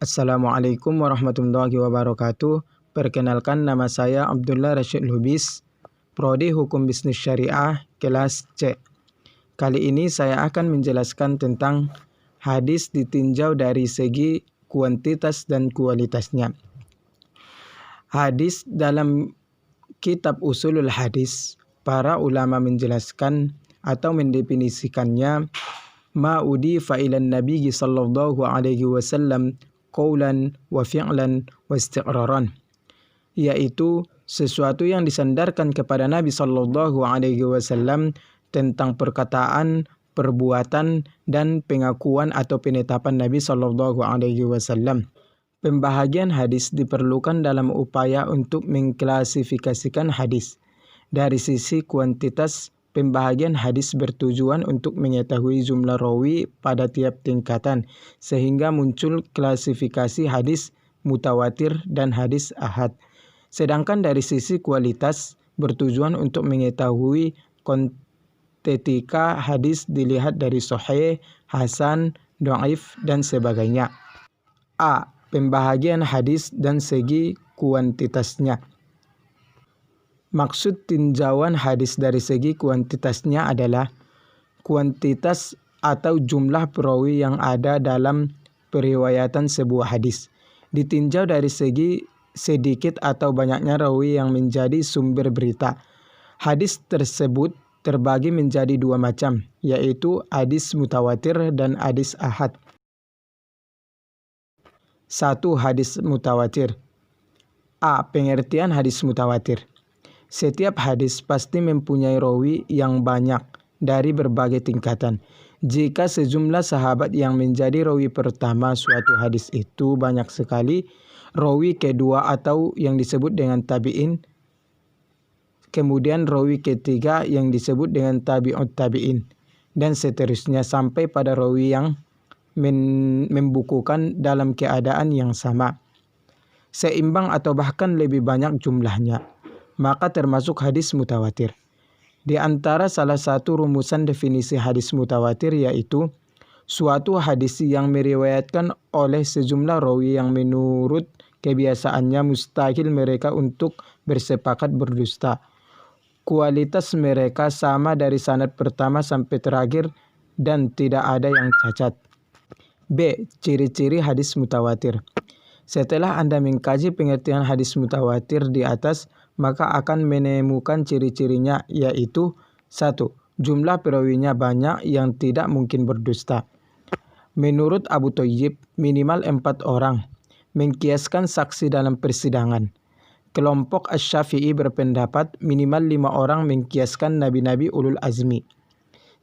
Assalamualaikum warahmatullahi wabarakatuh. Perkenalkan, nama saya Abdullah Rashid Lubis, Prodi Hukum Bisnis Syariah, kelas C. Kali ini saya akan menjelaskan tentang hadis ditinjau dari segi kuantitas dan kualitasnya. Hadis dalam kitab Usulul Hadis, para ulama menjelaskan atau mendefinisikannya ma udifa ilan Nabi sallallahu alaihi wasallam qaulan wa fi'lan wa istiqraran, yaitu sesuatu yang disandarkan kepada Nabi sallallahu alaihi wasallam tentang perkataan, perbuatan dan pengakuan atau penetapan Nabi sallallahu alaihi wasallam. Pembahagian hadis diperlukan dalam upaya untuk mengklasifikasikan hadis. Dari sisi kuantitas, pembahagian hadis bertujuan untuk mengetahui jumlah rawi pada tiap tingkatan, sehingga muncul klasifikasi hadis mutawatir dan hadis ahad. Sedangkan dari sisi kualitas, bertujuan untuk mengetahui kontetika hadis dilihat dari sahih, hasan, dhaif, dan sebagainya. A. Pembahagian hadis dan segi kuantitasnya. Maksud tinjauan hadis dari segi kuantitasnya adalah kuantitas atau jumlah perawi yang ada dalam periwayatan sebuah hadis. Ditinjau dari segi sedikit atau banyaknya rawi yang menjadi sumber berita. Hadis tersebut terbagi menjadi dua macam, yaitu hadis mutawatir dan hadis ahad. 1. Hadis mutawatir. A. Pengertian hadis mutawatir. Setiap hadis pasti mempunyai rawi yang banyak dari berbagai tingkatan. Jika sejumlah sahabat yang menjadi rawi pertama suatu hadis itu banyak sekali, rawi kedua atau yang disebut dengan tabi'in, kemudian rawi ketiga yang disebut dengan tabi'ut tabi'in, dan seterusnya sampai pada rawi yang membukukan dalam keadaan yang sama, seimbang atau bahkan lebih banyak jumlahnya, maka termasuk hadis mutawatir. Di antara salah satu rumusan definisi hadis mutawatir yaitu suatu hadis yang meriwayatkan oleh sejumlah rawi yang menurut kebiasaannya mustahil mereka untuk bersepakat berdusta. Kualitas mereka sama dari sanad pertama sampai terakhir dan tidak ada yang cacat. B. Ciri-ciri hadis mutawatir. Setelah Anda mengkaji pengertian hadis mutawatir di atas, maka akan menemukan ciri-cirinya, yaitu 1. Jumlah perawinya banyak yang tidak mungkin berdusta. Menurut Abu Thayyib, minimal 4 orang. Mengkiaskan saksi dalam persidangan. Kelompok Asy-Syafi'i berpendapat minimal 5 orang mengkiaskan nabi-nabi ulul azmi.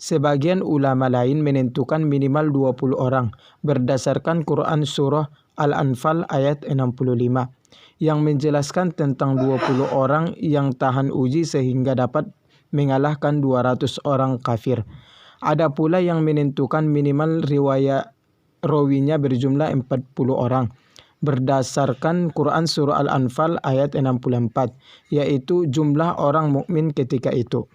Sebagian ulama lain menentukan minimal 20 orang berdasarkan Quran Surah Al-Anfal ayat 65 yang menjelaskan tentang 20 orang yang tahan uji sehingga dapat mengalahkan 200 orang kafir. Ada pula yang menentukan minimal riwayat rawinya berjumlah 40 orang berdasarkan Quran Surah Al-Anfal ayat 64, yaitu jumlah orang mukmin ketika itu.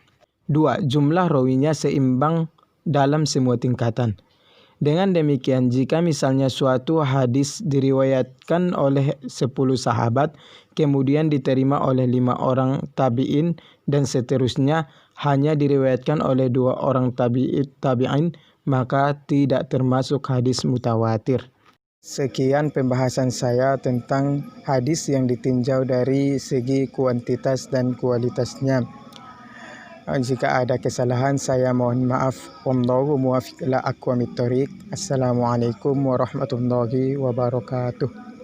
2. Jumlah rawinya seimbang dalam semua tingkatan. Dengan demikian, jika misalnya suatu hadis diriwayatkan oleh 10 sahabat, kemudian diterima oleh 5 orang tabi'in, dan seterusnya hanya diriwayatkan oleh 2 orang tabi'in, maka tidak termasuk hadis mutawatir. Sekian pembahasan saya tentang hadis yang ditinjau dari segi kuantitas dan kualitasnya. Jika ada kesalahan, saya mohon maaf. Wallahu muwaffiq ila aqwamit thoriq. Assalamualaikum warahmatullahi wabarakatuh.